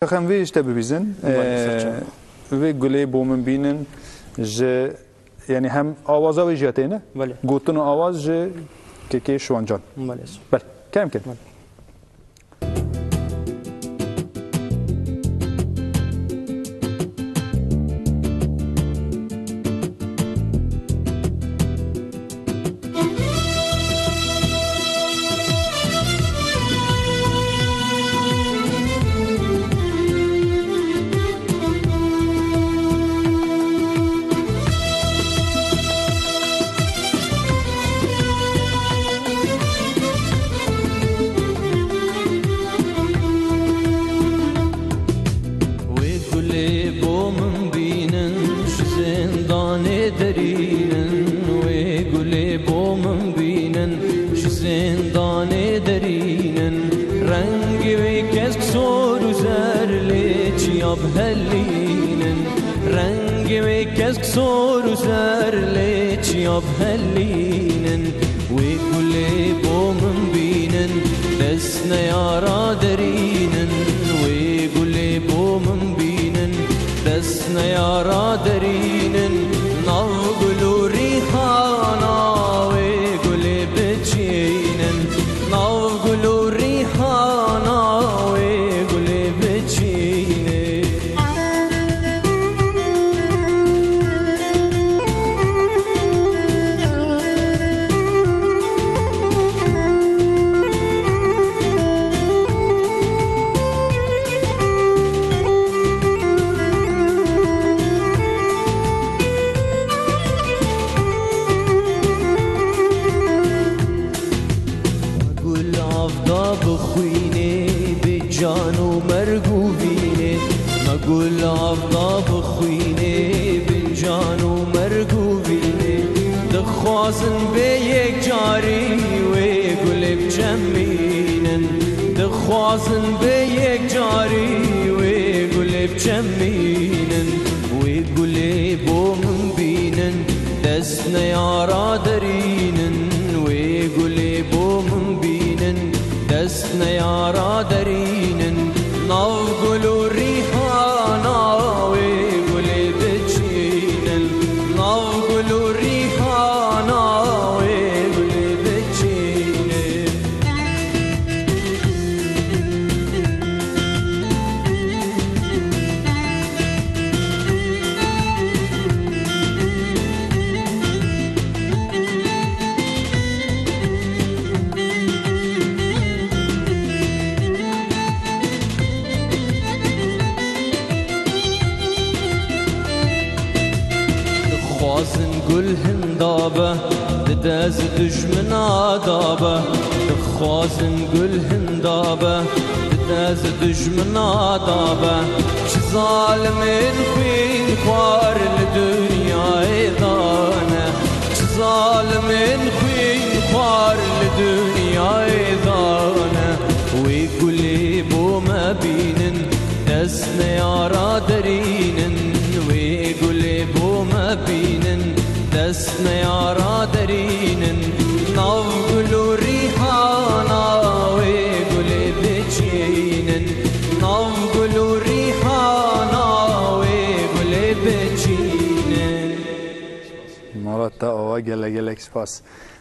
خم وی اشته ببیزن و گله بومن بینن ج یعنی هم آوازا وی جاته نه گوتن آواز ج که شوانجان بله کم کن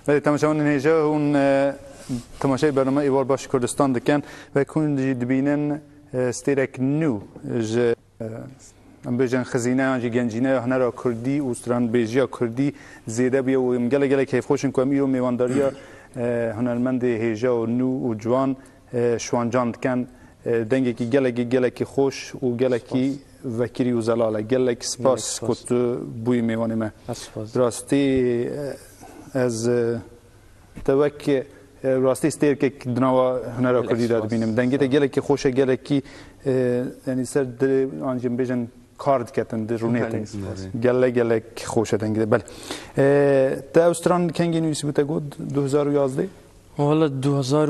ولی تماشاگران اینجا اون تماشای برنامه ایوار باش کردستان دکن و کنجی دبینن استیرک نو ج ام بیشتر خزینه آنجی گنجینه هنر کردی استران بیجیا کردی زیاده بیا و مگله گله کیف خوشن که میرو میوانداریا هنرمند هیجا و نو و جوان شوانجان دکن دنگی که گله کی خوش و گله کی وکری و زلاله گله کی سپاس کت بوی میوانی ما راستی از توقع راستی استیر که دنوا هنر کردی داد بینم دنگی تا گله کی خوشه گله کی یعنی سر در آنجام بیشتر کارد کردن در رونیت گله کی خوشه دنگی بله تا استران کنگی نویسی بوده گود 2011 والا 2000